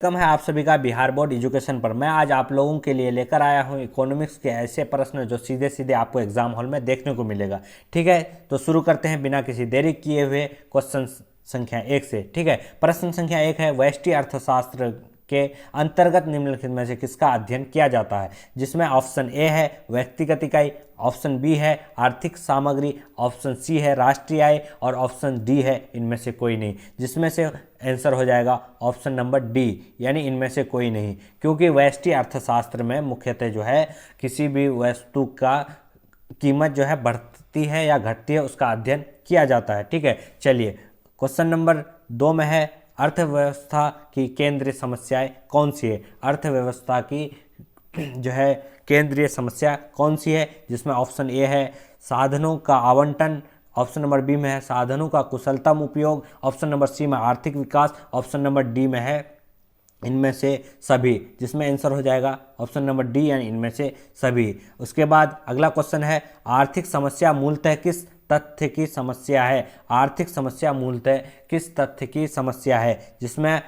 Welcome है आप सभी का बिहार बोर्ड एजुकेशन पर। मैं आज आप लोगों के लिए लेकर आया हूं इकोनॉमिक्स के ऐसे प्रश्न जो सीधे सीधे आपको एग्जाम हॉल में देखने को मिलेगा। ठीक है, तो शुरू करते हैं बिना किसी देरी किए हुए क्वेश्चन संख्या 1 से। ठीक है, प्रश्न संख्या 1 है, व्यष्टि अर्थशास्त्र के अंतर्गत निम्नलिखित में से किसका अध्ययन किया जाता है, जिसमें ऑप्शन ए है व्यक्तिगत इकाई, ऑप्शन बी है आर्थिक सामग्री, ऑप्शन सी है राष्ट्रीय आय और ऑप्शन डी है इनमें से कोई नहीं, जिसमें से आंसर हो जाएगा ऑप्शन नंबर डी, यानी इनमें से कोई नहीं। क्योंकि व्यष्टि अर्थशास्त्र में मुख्यतः जो है किसी भी वस्तु का कीमत जो है बढ़ती है या घटती है उसका अध्ययन किया जाता है। ठीक है, चलिए क्वेश्चन नंबर 2 में है, अर्थव्यवस्था की केंद्रीय समस्याएं कौन सी है। अर्थव्यवस्था की जो है केंद्रीय समस्या कौन सी है, जिसमें ऑप्शन ए है साधनों का आवंटन, ऑप्शन नंबर बी में है साधनों का कुशलतम उपयोग, ऑप्शन नंबर सी में आर्थिक विकास, ऑप्शन नंबर डी में है इनमें से सभी, जिसमें आंसर हो जाएगा ऑप्शन नंबर डी यानी इनमें से सभी। उसके बाद अगला क्वेश्चन है, आर्थिक समस्या मूलतः किस तथ्य की समस्या है। आर्थिक समस्या मूलतः किस तथ्य की समस्या है, जिसमें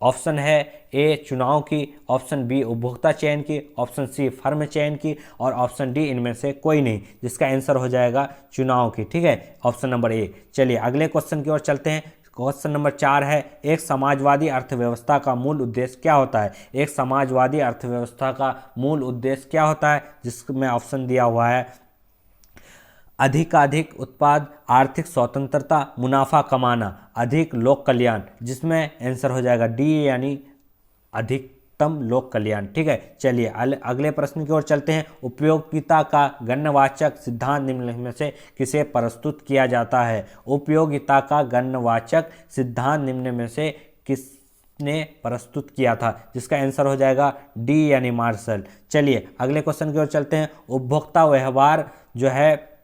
ऑप्शन है ए चुनाव की, ऑप्शन बी उपभोक्ता चयन की, ऑप्शन सी फर्म चयन की और ऑप्शन डी इनमें से कोई नहीं, जिसका आंसर हो जाएगा चुनाव की। ठीक है, ऑप्शन नंबर ए। चलिए अगले क्वेश्चन की ओर चलते हैं। क्वेश्चन नंबर 4 है, एक समाजवादी अर्थव्यवस्था का मूल उद्देश्य क्या होता है। एक समाजवादी अर्थव्यवस्था का मूल उद्देश्य क्या होता है, जिसमें ऑप्शन दिया हुआ है अधिकाधिक उत्पाद, आर्थिक स्वतंत्रता, मुनाफा कमाना, अधिक लोक कल्याण, जिसमें आंसर हो जाएगा डी यानी अधिकतम लोक कल्याण। ठीक है, चलिए अगले प्रश्न की ओर चलते हैं। उपयोगिता का गणवाचक सिद्धांत निम्नलिखित में से किसे प्रस्तुत किया जाता है। उपयोगिता का गणवाचक सिद्धांत निम्न में से किसने प्रस्तुत किया था, जिसका आंसर हो जाएगा डी यानी मार्शल। चलिए अगले क्वेश्चन की ओर चलते हैं। उपभोक्ता व्यवहार जो है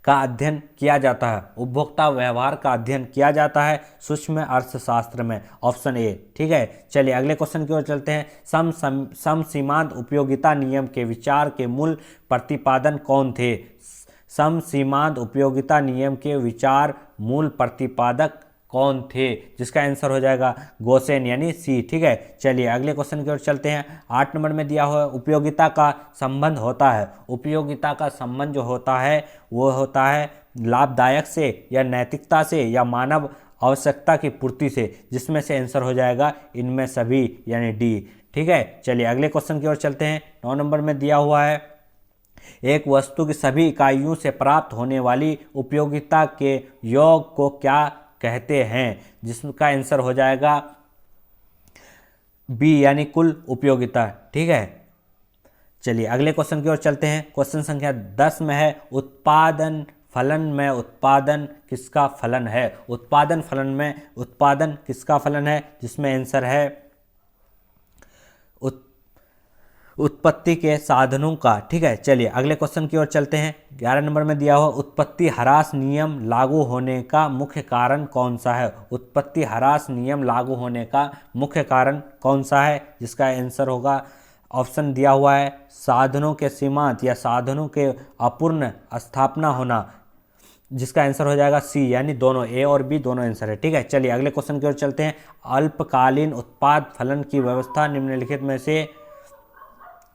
का अध्ययन किया जाता है। उपभोक्ता व्यवहार का अध्ययन किया जाता है सूक्ष्म अर्थशास्त्र में, ऑप्शन ए। ठीक है, चलिए अगले क्वेश्चन की ओर चलते हैं। सम सीमांत उपयोगिता नियम के विचार के मूल प्रतिपादन कौन थे। सम सीमांत उपयोगिता नियम के विचार मूल प्रतिपादक कौन थे, जिसका आंसर हो जाएगा गोसेन यानी सी। ठीक है, चलिए अगले क्वेश्चन की ओर चलते हैं। 8 नंबर में दिया हुआ उपयोगिता का संबंध होता है। उपयोगिता का संबंध जो होता है वो होता है लाभदायक से या नैतिकता से या मानव आवश्यकता की पूर्ति से, जिसमें से आंसर हो जाएगा इनमें सभी यानी डी। ठीक है, चलिए अगले क्वेश्चन की ओर चलते हैं। 9 नंबर में दिया हुआ है, एक वस्तु की सभी इकाइयों से प्राप्त होने वाली उपयोगिता के योग को क्या कहते हैं, जिसका आंसर हो जाएगा बी यानी कुल उपयोगिता। ठीक है, चलिए अगले क्वेश्चन की ओर चलते हैं। क्वेश्चन संख्या 10 में है, उत्पादन फलन में उत्पादन किसका फलन है। उत्पादन फलन में उत्पादन किसका फलन है, जिसमें आंसर है उत्पत्ति के साधनों का। ठीक है, चलिए अगले क्वेश्चन की ओर चलते हैं। 11 नंबर में दिया हुआ, उत्पत्ति ह्रास नियम लागू होने का मुख्य कारण कौन सा है। उत्पत्ति ह्रास नियम लागू होने का मुख्य कारण कौन सा है, जिसका आंसर होगा ऑप्शन दिया हुआ है साधनों के सीमांत या साधनों के अपूर्ण स्थापना होना, जिसका आंसर हो जाएगा सी, यानी दोनों ए और बी दोनों आंसर है। ठीक है, चलिए अगले क्वेश्चन की ओर चलते हैं। अल्पकालीन उत्पाद फलन की व्यवस्था निम्नलिखित में से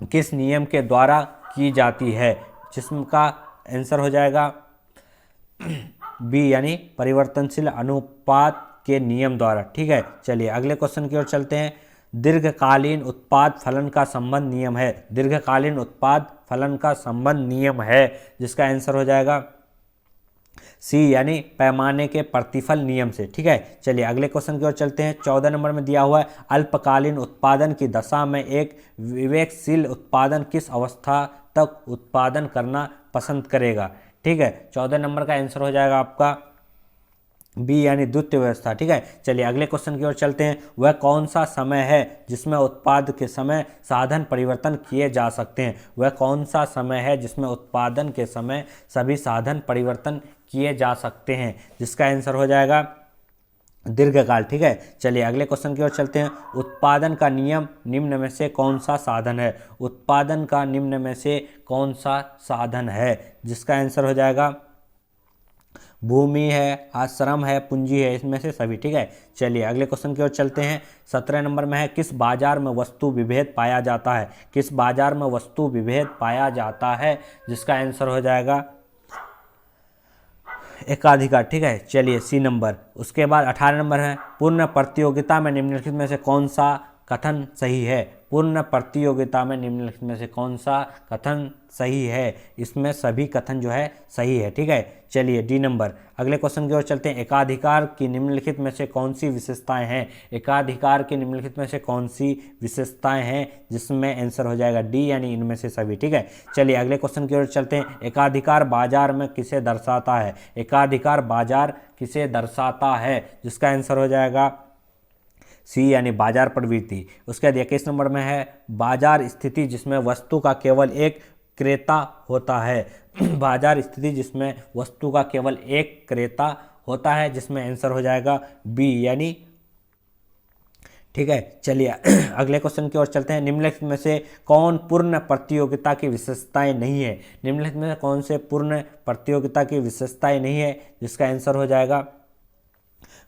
किस नियम के द्वारा की जाती है, जिसका आंसर हो जाएगा बी यानी परिवर्तनशील अनुपात के नियम द्वारा। ठीक है, चलिए अगले क्वेश्चन की ओर चलते हैं। दीर्घकालीन उत्पाद फलन का संबंध नियम है। दीर्घकालीन उत्पाद फलन का संबंध नियम है, जिसका आंसर हो जाएगा सी यानी पैमाने के प्रतिफल नियम से। ठीक है, चलिए अगले क्वेश्चन की ओर चलते हैं। 14 नंबर में दिया हुआ है, अल्पकालीन उत्पादन की दशा में एक विवेकशील उत्पादन किस अवस्था तक उत्पादन करना पसंद करेगा। ठीक है, 14 नंबर का आंसर हो जाएगा आपका बी यानी द्वितीय व्यवस्था। ठीक है, चलिए अगले क्वेश्चन की ओर चलते हैं। वह कौन सा समय है जिसमें उत्पाद के समय साधन परिवर्तन किए जा सकते हैं। वह कौन सा समय है जिसमें उत्पादन के समय सभी साधन परिवर्तन किए जा सकते हैं, जिसका आंसर हो जाएगा दीर्घकाल। ठीक है, चलिए अगले क्वेश्चन की ओर चलते हैं। उत्पादन का नियम निम्न में से कौन सा साधन है। उत्पादन का निम्न में से कौन सा साधन है, जिसका आंसर हो जाएगा भूमि है, आश्रम है, पूंजी है, इसमें से सभी। ठीक है, चलिए अगले क्वेश्चन की ओर चलते हैं। 17 नंबर में है, किस बाजार में वस्तु विभेद पाया जाता है? किस बाजार में वस्तु विभेद पाया जाता है? जिसका आंसर हो जाएगा एकाधिकार। ठीक है, चलिए सी नंबर। उसके बाद 18 नंबर है, पूर्ण प्रतियोगिता में निम्नलिखित में से कौन सा कथन सही है? पूर्ण प्रतियोगिता में निम्नलिखित में से कौन सा कथन सही है? इसमें सभी कथन जो है सही है। ठीक है, चलिए डी नंबर। अगले क्वेश्चन की ओर चलते हैं। एकाधिकार की निम्नलिखित में से कौन सी विशेषताएं हैं? एकाधिकार की निम्नलिखित में से कौन सी विशेषताएं हैं? जिसमें आंसर हो जाएगा डी, यानी इनमें से सभी। ठीक है, चलिए अगले क्वेश्चन की ओर चलते हैं। एकाधिकार बाजार में किसे दर्शाता है? एकाधिकार बाजार किसे दर्शाता है? जिसका आंसर हो जाएगा सी, यानी बाजार प्रवृत्ति। उसके बाद 21 नंबर में है, बाजार स्थिति जिसमें वस्तु का केवल एक क्रेता होता है। बाजार स्थिति जिसमें वस्तु का केवल एक क्रेता होता है, जिसमें आंसर हो जाएगा बी, यानी। ठीक है, चलिए अगले क्वेश्चन की ओर चलते हैं। निम्नलिखित में से कौन पूर्ण प्रतियोगिता की विशेषताएं नहीं है? निम्नलिखित में से कौन से पूर्ण प्रतियोगिता की विशेषताएं नहीं है? जिसका आंसर हो जाएगा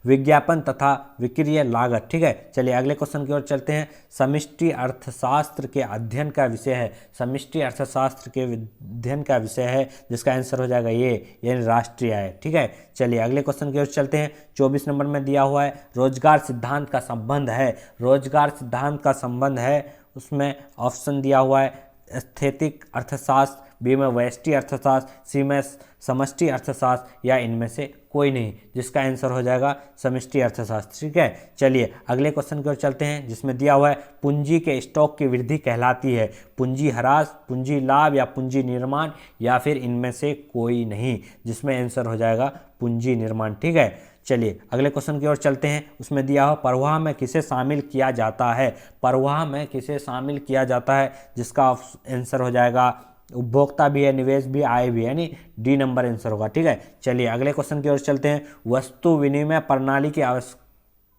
विज्ञापन तथा विक्रय लागत। ठीक है, चलिए अगले क्वेश्चन की ओर चलते हैं। समष्टि अर्थशास्त्र के अध्ययन का विषय है। समष्टि अर्थशास्त्र के अध्ययन का विषय है, जिसका आंसर हो जाएगा ये, यानी राष्ट्रीय आय। ठीक है, चलिए अगले क्वेश्चन की ओर चलते हैं। 24 नंबर में दिया हुआ है, रोजगार सिद्धांत का संबंध है। रोजगार सिद्धांत का संबंध है, उसमें ऑप्शन दिया हुआ है स्थैतिक अर्थशास्त्र, बी में व्यष्टि अर्थशास्त्र, सी में समष्टि अर्थशास्त्र, या इनमें से कोई नहीं। जिसका आंसर हो जाएगा समष्टि अर्थशास्त्र। ठीक है, चलिए अगले क्वेश्चन की ओर चलते हैं, जिसमें दिया हुआ है पूंजी के स्टॉक की वृद्धि कहलाती है पूंजी ह्रास, पूंजी लाभ, या पूंजी निर्माण, या फिर इनमें से कोई नहीं। जिसमें आंसर हो जाएगा पूंजी निर्माण। ठीक है, चलिए अगले क्वेश्चन की ओर चलते हैं। उसमें दिया हुआ प्रवाह में किसे शामिल किया जाता है? प्रवाह में किसे शामिल किया जाता है? जिसका आंसर हो जाएगा उपभोक्ता भी है, निवेश भी, आय भी, यानी डी नंबर आंसर होगा। ठीक है, चलिए अगले क्वेश्चन की ओर चलते हैं। वस्तु विनिमय प्रणाली की आवश्यक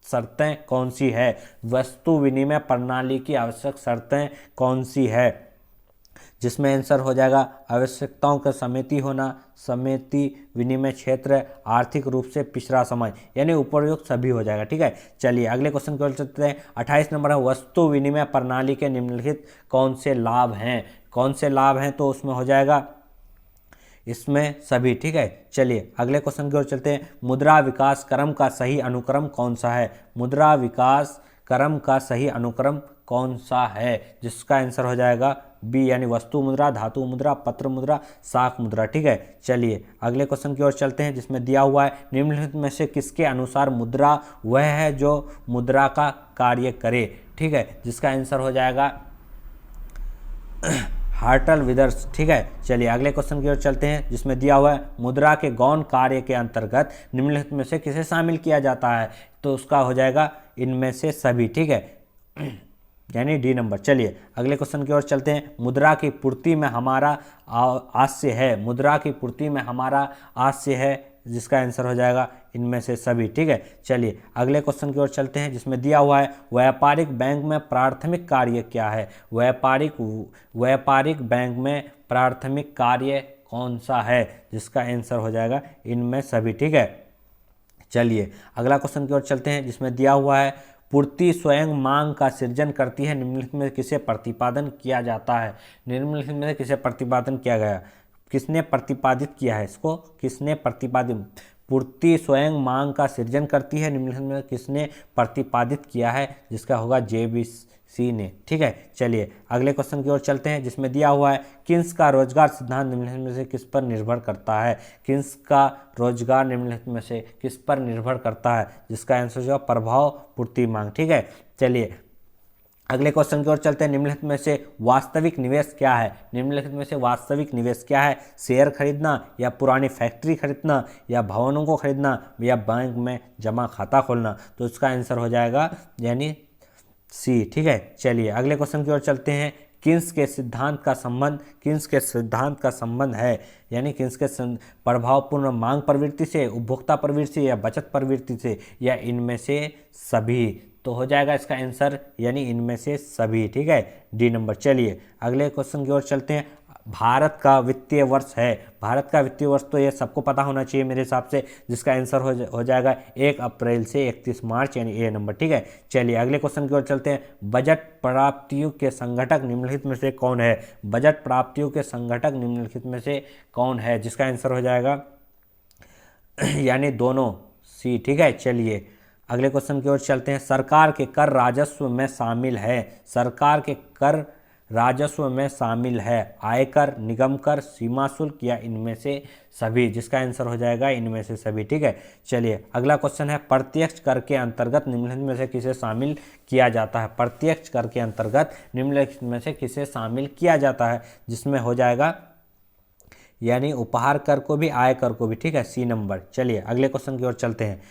शर्तें कौन सी है? वस्तु विनिमय प्रणाली की आवश्यक शर्तें कौन सी है? जिसमें आंसर हो जाएगा आवश्यकताओं का समिति होना, समिति, विनिमय क्षेत्र, आर्थिक रूप से पिछड़ा समाज, यानी उपयुक्त सभी हो जाएगा। ठीक है, चलिए अगले क्वेश्चन की ओर चलते हैं। 28 नंबर है, वस्तु विनिमय प्रणाली के निम्नलिखित कौन से लाभ हैं? कौन से लाभ हैं? तो उसमें हो जाएगा इसमें सभी। ठीक है, चलिए अगले क्वेश्चन की ओर चलते हैं। मुद्रा विकास क्रम का सही अनुक्रम कौन सा है? मुद्रा विकास क्रम का सही अनुक्रम कौन सा है? जिसका आंसर हो जाएगा बी, यानी वस्तु मुद्रा, धातु मुद्रा, पत्र मुद्रा, शाक मुद्रा। ठीक है, चलिए अगले क्वेश्चन की ओर चलते हैं, जिसमें दिया हुआ है निम्नलिखित में से किसके अनुसार मुद्रा वह है जो मुद्रा का कार्य करे? ठीक है, जिसका आंसर हो जाएगा हार्टल विदर्स। ठीक है, चलिए अगले क्वेश्चन की ओर चलते हैं, जिसमें दिया हुआ है मुद्रा के गौण कार्य के अंतर्गत निम्नलिखित में से किसे शामिल किया जाता है? तो उसका हो जाएगा इनमें से सभी। ठीक है, यानी डी नंबर। चलिए अगले क्वेश्चन की ओर चलते हैं। मुद्रा की पूर्ति में हमारा आस्य है। मुद्रा की पूर्ति में हमारा आस्य है, जिसका आंसर हो जाएगा इनमें से सभी। ठीक है, चलिए अगले क्वेश्चन की ओर चलते हैं, जिसमें दिया हुआ है व्यापारिक बैंक में प्राथमिक कार्य क्या है? व्यापारिक बैंक में प्राथमिक कार्य कौन सा है? जिसका आंसर हो जाएगा इनमें सभी। ठीक है, चलिए अगला क्वेश्चन की ओर चलते हैं, जिसमें दिया हुआ है पूर्ति स्वयं मांग का सृजन करती है। निम्नलिखित में किसे प्रतिपादन किया जाता है? निम्नलिखित में किसे प्रतिपादन किया गया? किसने प्रतिपादित किया है इसको? किसने प्रतिपादित? पूर्ति स्वयं मांग का सृजन करती है, निम्नलिखित में किसने प्रतिपादित किया है? जिसका होगा JBC ने। ठीक है, चलिए अगले क्वेश्चन की ओर चलते हैं, जिसमें दिया हुआ है किन्स का रोजगार सिद्धांत निम्नलिखित में से किस पर निर्भर करता है? किन्स का रोजगार निम्नलिखित में से किस पर निर्भर करता है? जिसका आंसर जो प्रभाव, पूर्ति, मांग। ठीक है, चलिए अगले क्वेश्चन की ओर चलते हैं। निम्नलिखित में से वास्तविक निवेश क्या है? निम्नलिखित में से वास्तविक निवेश क्या है? शेयर खरीदना, या पुरानी फैक्ट्री खरीदना, या भवनों को खरीदना, या बैंक में जमा खाता खोलना? तो इसका आंसर हो जाएगा यानी सी। ठीक है, चलिए अगले क्वेश्चन की ओर चलते हैं। किन्स के सिद्धांत का संबंध, किन्स के सिद्धांत का संबंध है? यानी किन्स के प्रभावपूर्ण मांग प्रवृत्ति से, उपभोक्ता प्रवृत्ति से, या बचत प्रवृत्ति से, या इनमें से सभी? तो हो जाएगा इसका आंसर यानी इनमें से सभी। ठीक है, डी नंबर। चलिए अगले क्वेश्चन की ओर चलते हैं। भारत का वित्तीय वर्ष है। भारत का वित्तीय वर्ष तो ये सबको पता होना चाहिए मेरे हिसाब से, जिसका आंसर हो जाएगा 1 अप्रैल से 31 मार्च, यानी ए नंबर। ठीक है, चलिए अगले क्वेश्चन की ओर चलते हैं। बजट प्राप्तियों के संगठक निम्नलिखित में से कौन है? बजट प्राप्तियों के संगठक निम्नलिखित में से कौन है? जिसका आंसर हो जाएगा यानी दोनों, सी। ठीक है, चलिए अगले क्वेश्चन की ओर चलते हैं। सरकार के कर राजस्व में शामिल है। सरकार के कर राजस्व में शामिल है आयकर, निगम कर, सीमा शुल्क या इनमें से सभी? जिसका आंसर हो जाएगा इनमें से सभी। ठीक है, चलिए अगला क्वेश्चन है। प्रत्यक्ष कर के अंतर्गत निम्नलिखित में से किसे शामिल किया जाता है? प्रत्यक्ष कर के अंतर्गत निम्नलिखित में से किसे शामिल किया जाता है? जिसमें हो जाएगा यानी उपहार कर को भी, आय कर को भी। ठीक है, सी नंबर। चलिए अगले क्वेश्चन की ओर चलते हैं,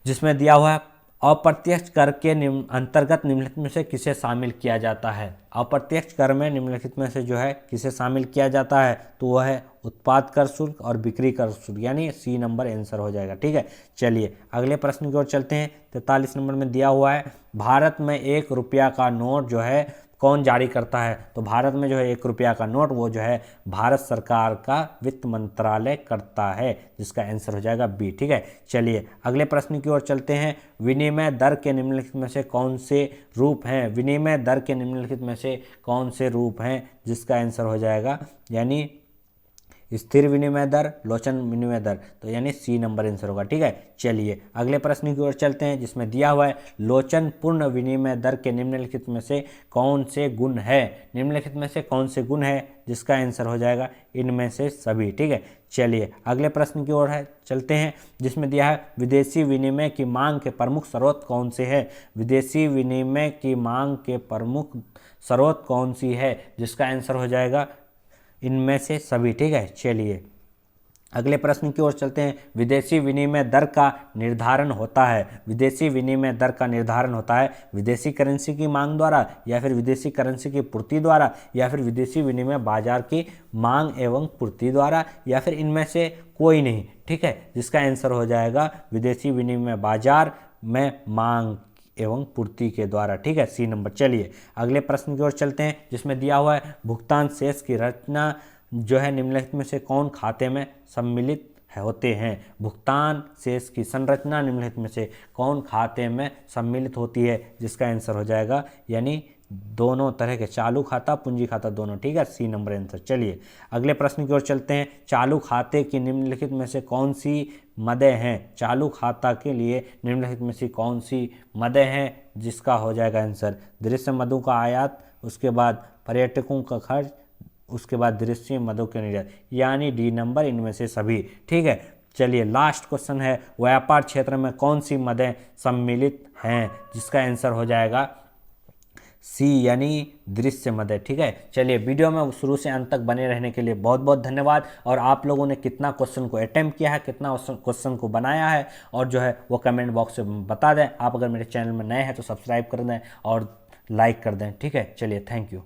जिसमें दिया हुआ है अप्रत्यक्ष कर के अंतर्गत निम्नलिखित में से किसे शामिल किया जाता है? अप्रत्यक्ष कर में निम्नलिखित में से जो है किसे शामिल किया जाता है? तो वह है उत्पाद कर शुल्क और बिक्री कर शुल्क, यानी सी नंबर आंसर हो जाएगा। ठीक है, चलिए अगले प्रश्न की ओर चलते हैं। 43 नंबर में दिया हुआ है भारत में 1 रुपया का नोट जो है कौन जारी करता है? तो भारत में जो है 1 रुपया का नोट वो जो है भारत सरकार का वित्त मंत्रालय करता है, जिसका आंसर हो जाएगा बी। ठीक है, चलिए अगले प्रश्न की ओर चलते हैं। विनिमय दर के निम्नलिखित में से कौन से रूप हैं? विनिमय दर के निम्नलिखित में से कौन से रूप हैं? जिसका आंसर हो जाएगा यानी स्थिर विनिमय दर, लोचन विनिमय दर, तो यानी सी नंबर आंसर होगा। ठीक है, चलिए अगले प्रश्न की ओर चलते हैं, जिसमें दिया हुआ है लोचन पूर्ण विनिमय दर के निम्नलिखित में से कौन से गुण है? निम्नलिखित में से कौन से गुण है? जिसका आंसर हो जाएगा इनमें से सभी। ठीक है, चलिए अगले प्रश्न की ओर चलते हैं, जिसमें दिया है विदेशी विनिमय की मांग के प्रमुख स्रोत कौन से हैं? विदेशी विनिमय की मांग के प्रमुख स्रोत कौन सी है? जिसका आंसर हो जाएगा इनमें से सभी। ठीक है, चलिए अगले प्रश्न की ओर चलते हैं। विदेशी विनिमय दर का निर्धारण होता है। विदेशी विनिमय दर का निर्धारण होता है विदेशी करेंसी की मांग द्वारा, या फिर विदेशी करेंसी की पूर्ति द्वारा, या फिर विदेशी विनिमय बाजार की मांग एवं पूर्ति द्वारा, या फिर इनमें से कोई नहीं। ठीक है, जिसका आंसर हो जाएगा विदेशी विनिमय बाजार में मांग एवं पूर्ति के द्वारा। ठीक है, सी नंबर। चलिए अगले प्रश्न की ओर चलते हैं, जिसमें दिया हुआ है भुगतान शेष की रचना जो है निम्नलिखित में से कौन खाते में सम्मिलित होते हैं? भुगतान शेष की संरचना निम्नलिखित में से कौन खाते में सम्मिलित होती है? जिसका आंसर हो जाएगा यानी दोनों तरह के, चालू खाता, पूंजी खाता, दोनों। ठीक है, सी नंबर आंसर। चलिए अगले प्रश्न की ओर चलते हैं। चालू खाते की निम्नलिखित में से कौन सी मदें हैं? चालू खाता के लिए निम्नलिखित में से कौन सी मदें हैं? जिसका हो जाएगा आंसर दृश्य मदों का आयात, उसके बाद पर्यटकों का खर्च, उसके बाद दृश्य मदों के निर्यात, यानी डी नंबर इनमें से सभी। ठीक है, चलिए लास्ट क्वेश्चन है व्यापार क्षेत्र में कौन सी मदें सम्मिलित हैं? जिसका आंसर हो जाएगा सी यानी दृश्य मदें। ठीक है, चलिए वीडियो में शुरू से अंत तक बने रहने के लिए बहुत बहुत धन्यवाद। और आप लोगों ने कितना क्वेश्चन को अटेम्प्ट किया है, कितना क्वेश्चन को बनाया है, और जो है वो कमेंट बॉक्स में बता दें। आप अगर मेरे चैनल में नए हैं तो सब्सक्राइब कर दें और लाइक कर दें। ठीक है, चलिए थैंक यू।